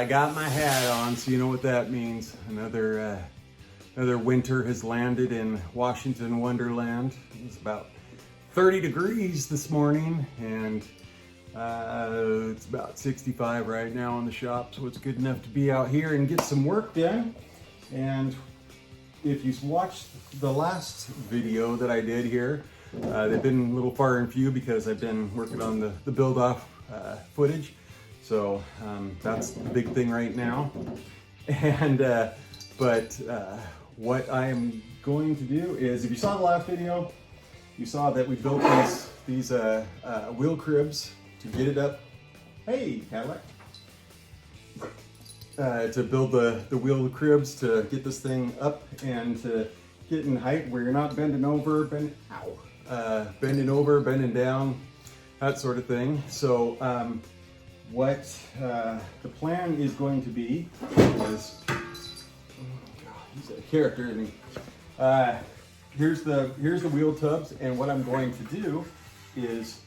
I got my hat on, so you know what that means. Another winter has landed in Washington Wonderland. It was about 30 degrees this morning, and it's about 65 right now in the shop, so it's good enough to be out here and get some work done. And if you watched the last video that I did here, they've been a little far and few because I've been working on the build-off footage. So that's the big thing right now. And what I am going to do is, if you saw the last video, you saw that we built these wheel cribs to get it up. Hey, Cadillac. To build the wheel cribs to get this thing up and to get in height where you're not bending over, bending down, that sort of thing. So what the plan is going to be is, he's a character, isn't he? Here's the wheel tubs, and what I'm going to do is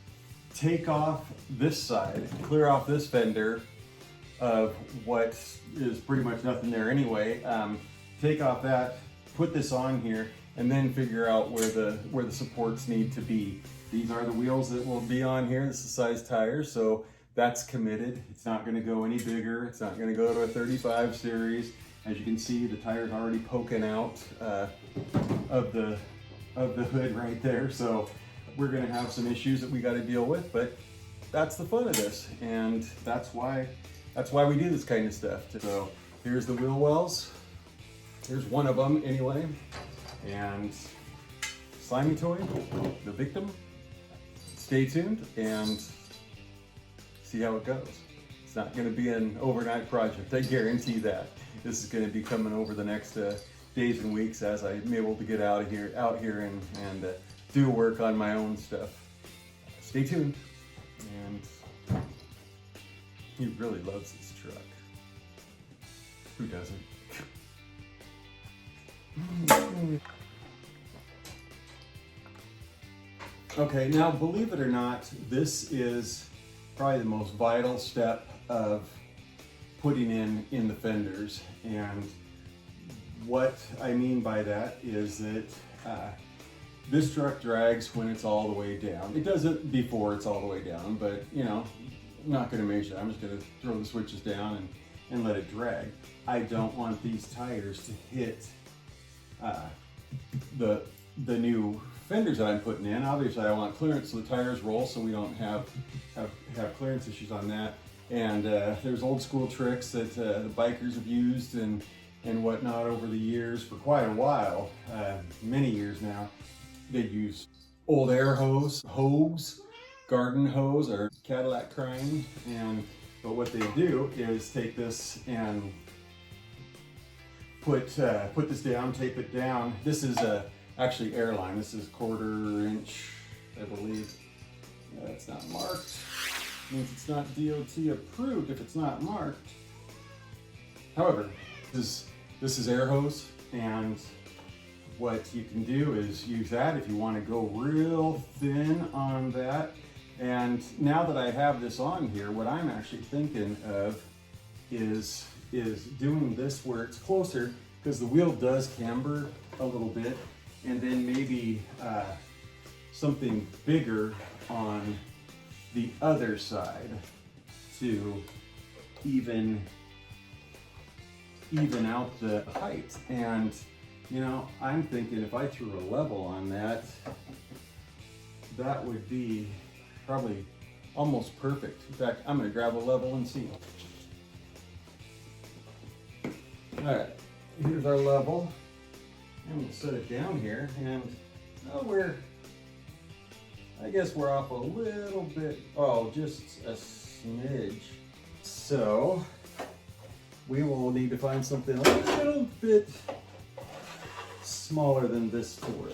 take off this side, clear off this fender of what is pretty much nothing there anyway. Take off that, put this on here, and then figure out where the supports need to be. These are the wheels that will be on here. This is size tires, so that's committed. It's not going to go any bigger. It's not going to go to a 35 series. As you can see, the tire's already poking out of the hood right there. So we're going to have some issues that we got to deal with, but that's the fun of this, and that's why we do this kind of stuff. So here's the wheel wells. Here's one of them anyway, and Slimy Toy, the victim. Stay tuned and see how it goes. It's not going to be an overnight project, I guarantee that. This is going to be coming over the next days and weeks as I'm able to get out here and do work on my own stuff. Stay tuned. And he really loves this truck. Who doesn't? Okay, now believe it or not, this is probably the most vital step of putting in the fenders. And what I mean by that is that this truck drags when it's all the way down. It doesn't before it's all the way down, but you know, I'm not going to measure. I'm just going to throw the switches down and let it drag. I don't want these tires to hit the new fenders that I'm putting in. Obviously, I want clearance so the tires roll, so we don't have clearance issues on that. And there's old school tricks that the bikers have used and whatnot over the years for quite a while, many years now. They use old air hose, garden hose, or Cadillac crying. But what they do is take this and put this down, tape it down. This is actually airline. This is 1/4 inch, I believe. It's not marked. Means it's not DOT approved if it's not marked. However, this is air hose, and what you can do is use that if you want to go real thin on that. And now that I have this on here, what I'm actually thinking of is doing this where it's closer, because the wheel does camber a little bit, and then maybe something bigger on the other side to even out the height. And you know, I'm thinking if I threw a level on that, that would be probably almost perfect. In fact, I'm going to grab a level and see. All right, here's our level, and we'll set it down here, and I guess we're off a little bit, just a smidge. So we will need to find something a little bit smaller than this to work.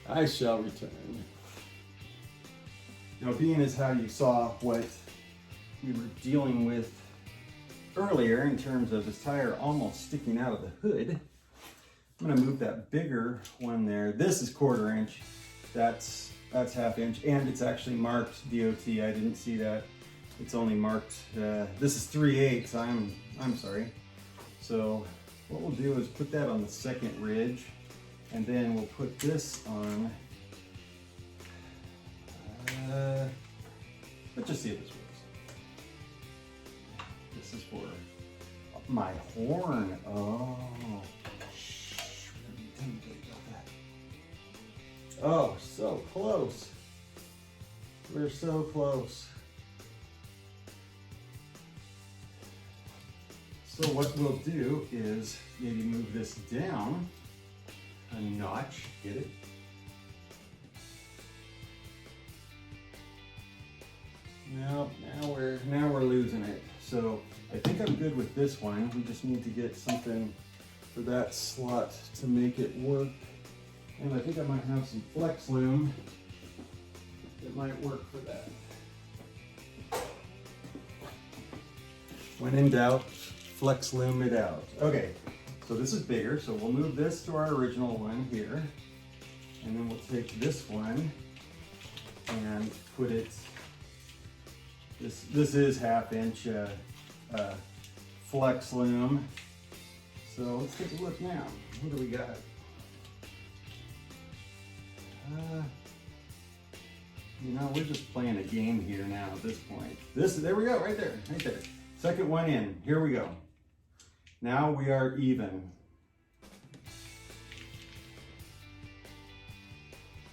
I shall return. Now, being as how you saw what we were dealing with earlier in terms of this tire almost sticking out of the hood, I'm going to move that bigger one there. This is 1/4 inch. That's 1/2 inch, and it's actually marked DOT. I didn't see that It's only marked, this is 3/8, I'm sorry. So what we'll do is put that on the second ridge, and then we'll put this on, let's just see if this works. This is for my horn. Oh, shh, oh, so close. We're so close. So what we'll do is maybe move this down a notch. Get it? No, now we're losing it. So I think I'm good with this one. We just need to get something for that slot to make it work. And I think I might have some flex loom that might work for that. When in doubt, flex loom it out. Okay, so this is bigger, so we'll move this to our original one here. And then we'll take this one and put it, this is 1/2 inch flex loom. So let's take a look now. What do we got? You know, we're just playing a game here now at this point. There we go, right there. Second one in, here we go. Now we are even.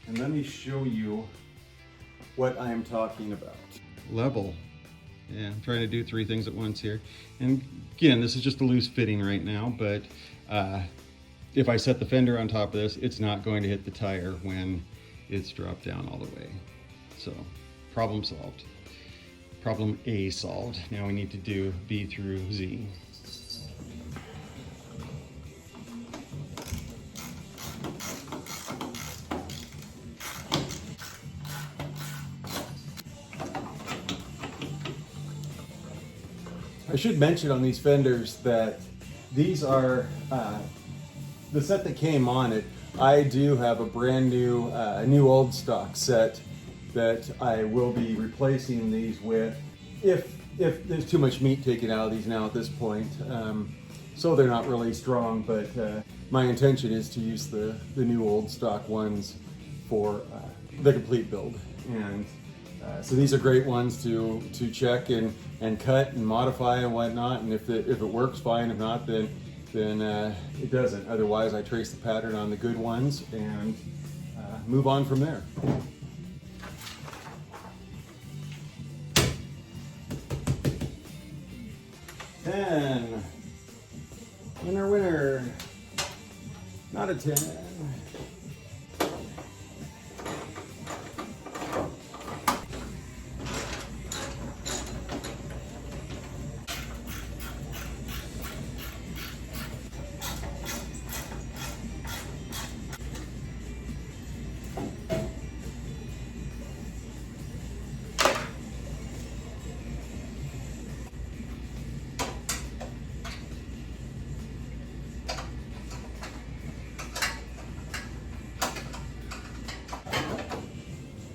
And let me show you what I am talking about. Level. Yeah, I'm trying to do 3 things at once here. And again, this is just a loose fitting right now, but if I set the fender on top of this, it's not going to hit the tire when it's dropped down all the way. So, problem solved. Problem A solved. Now we need to do B through Z. I should mention on these fenders that these are the set that came on it. I do have a brand new, new old stock set that I will be replacing these with if there's too much meat taken out of these now at this point. So they're not really strong, but my intention is to use the new old stock ones for the complete build. And so these are great ones to check and cut and modify and whatnot. And if it works, fine. If not, then it doesn't. Otherwise, I trace the pattern on the good ones and move on from there. Ten. Winner, winner. Not a 10.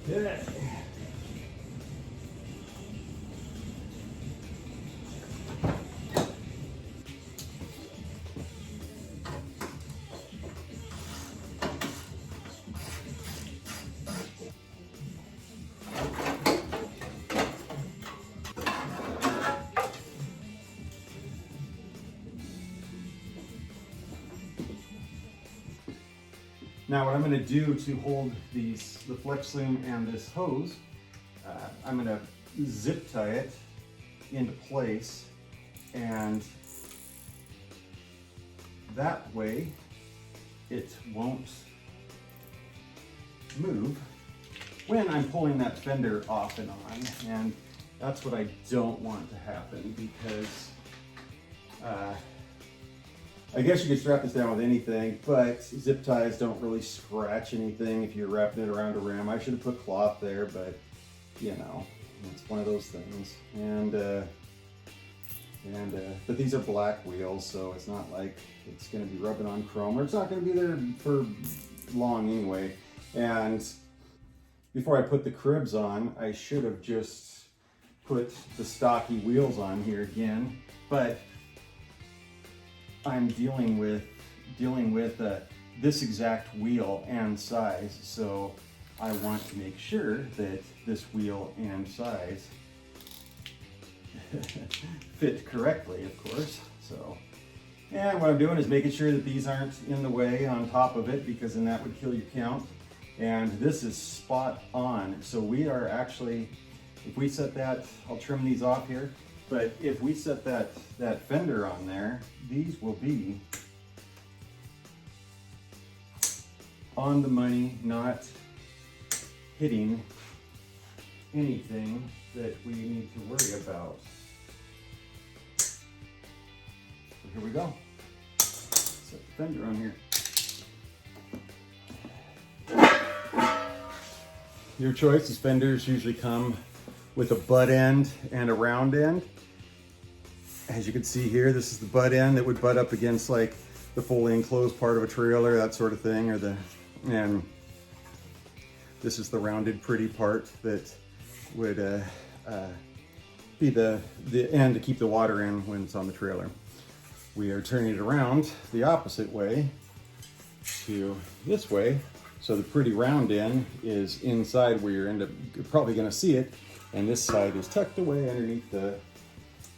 Yeah. Now what I'm going to do to hold the flex loom and this hose, I'm going to zip tie it into place, and that way it won't move when I'm pulling that fender off and on. And that's what I don't want to happen, because I guess you could strap this down with anything, but zip ties don't really scratch anything if you're wrapping it around a rim. I should have put cloth there, but you know, it's one of those things. But these are black wheels, so it's not like it's going to be rubbing on chrome, or it's not going to be there for long anyway. And before I put the cribs on, I should have just put the stocky wheels on here again, but I'm dealing with this exact wheel and size, so I want to make sure that this wheel and size fit correctly, of course. So, and what I'm doing is making sure that these aren't in the way on top of it, because then that would kill your count. And this is spot on. So we are actually, if we set that, I'll trim these off here, but if we set that fender on there, these will be on the money, not hitting anything that we need to worry about. So here we go. Set the fender on here. Your choice is fenders usually come with a butt end and a round end. As you can see here, this is the butt end that would butt up against like the fully enclosed part of a trailer, that sort of thing, and this is the rounded pretty part that would be the end to keep the water in when it's on the trailer. We are turning it around the opposite way to this way, so the pretty round end is inside where you're probably going to see it, and this side is tucked away underneath the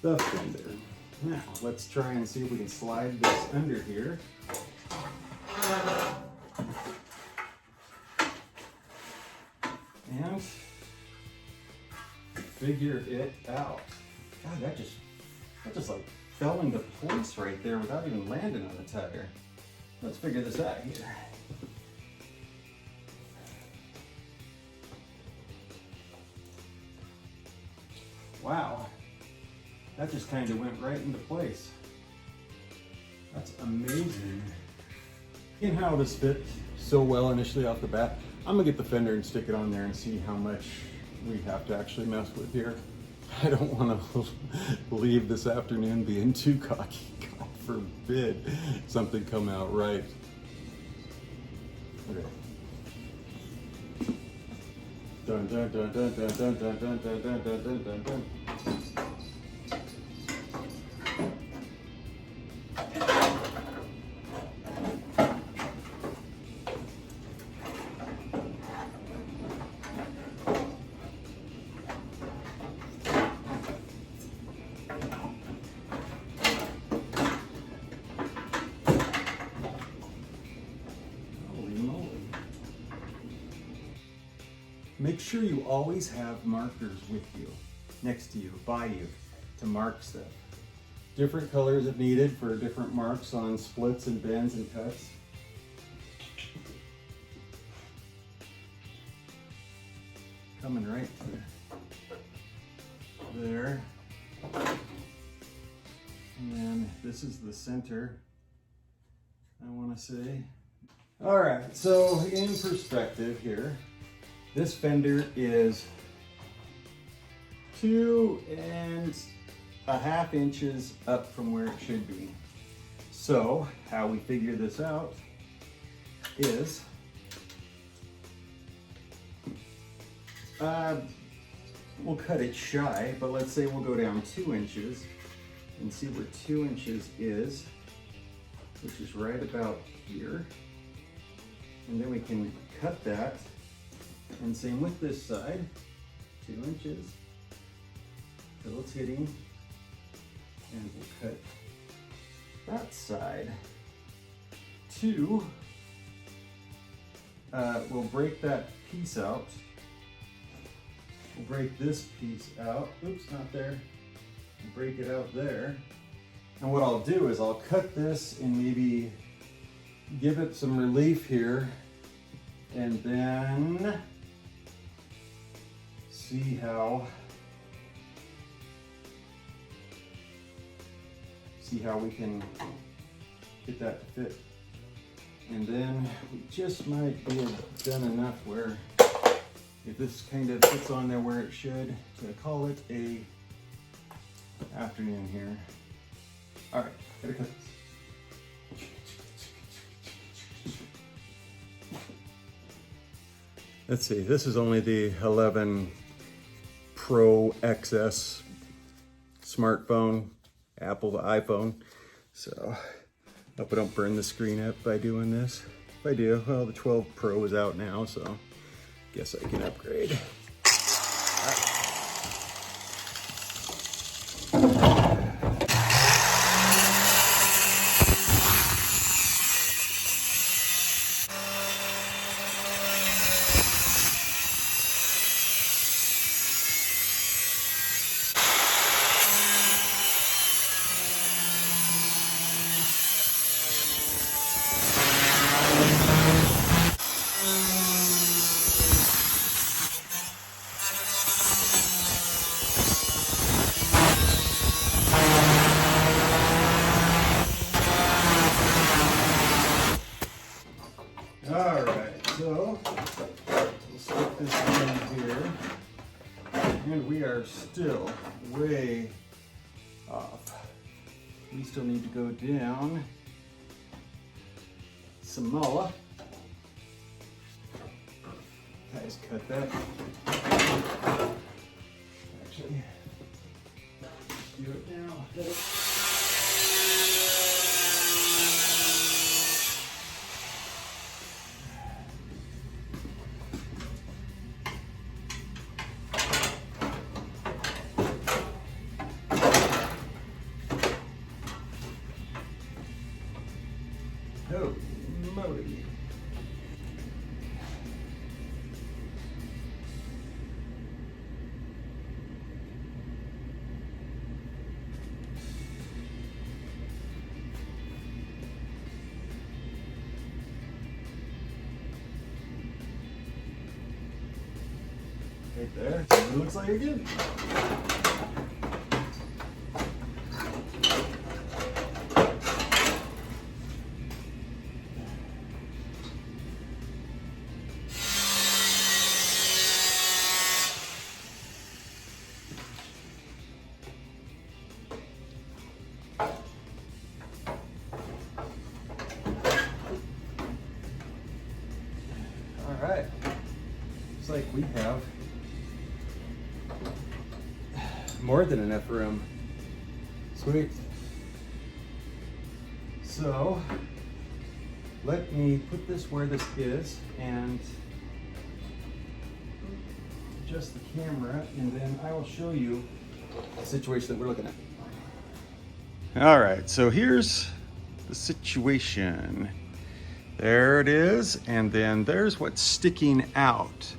fender. Now let's try and see if we can slide this under here. And figure it out. God, that just like fell into place right there without even landing on the tire. Let's figure this out here. Wow, that just kind of went right into place. That's amazing. And how this fit so well initially off the bat. I'm gonna get the fender and stick it on there and see how much we have to actually mess with here. I don't want to leave this afternoon being too cocky. God forbid something come out right. Okay. Dun dun dun dun dun dun dun dun dun dun dun dun dun. Make sure you always have markers with you, next to you, by you, to mark stuff. Different colors if needed for different marks on splits and bends and cuts. Coming right to there. And then this is the center, I want to say. All right, so in perspective here, this fender is 2.5 inches up from where it should be. So how we figure this out is we'll cut it shy, but let's say we'll go down 2 inches and see where 2 inches is, which is right about here. And then we can cut that. And same with this side, 2 inches till it's hitting, and we'll cut that side. We'll break that piece out. We'll break this piece out. Oops, not there. Break it out there. And what I'll do is I'll cut this and maybe give it some relief here, and then see how we can get that to fit. And then we just might be done enough where if this kind of fits on there where it should, to call it a afternoon here. All right, gotta cut this. Let's see, this is only the 11 Pro Pro XS smartphone, Apple iPhone. So hope I don't burn the screen up by doing this. If I do, well, the 12 Pro is out now, so guess I can upgrade. Alright, so we'll stick this in here, and we are still way off. We still need to go down some more. Guys, cut that. Actually, do it now. Oh, moly. Right there. That's what it looks like again. All right. Looks like we have more than enough room. Sweet. So let me put this where this is and adjust the camera, and then I will show you the situation that we're looking at. All right, so here's the situation. There it is, and then there's what's sticking out.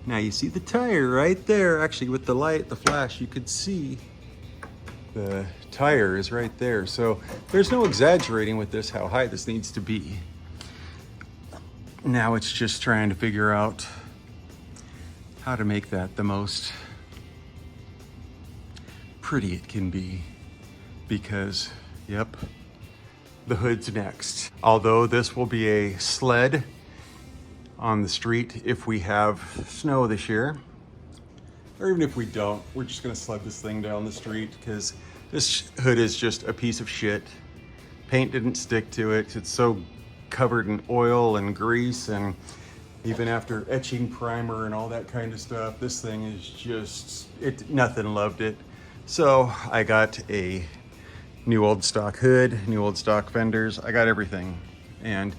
Now you see the tire right there. Actually, with the light, the flash, you could see the tire is right there. So there's no exaggerating with this, how high this needs to be. Now it's just trying to figure out how to make that the most pretty it can be, because, yep, the hood's next. Although this will be a sled on the street if we have snow this year, or even if we don't, we're just gonna sled this thing down the street, because this hood is just a piece of shit. Paint didn't stick to it. It's so covered in oil and grease, and even after etching primer and all that kind of stuff, this thing is just, nothing loved it. So I got a new old stock hood, new old stock fenders. I got everything. And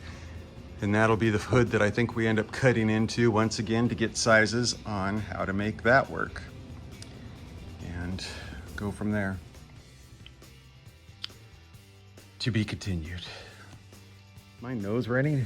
that'll be the hood that I think we end up cutting into once again to get sizes on how to make that work. And go from there. To be continued. My nose running?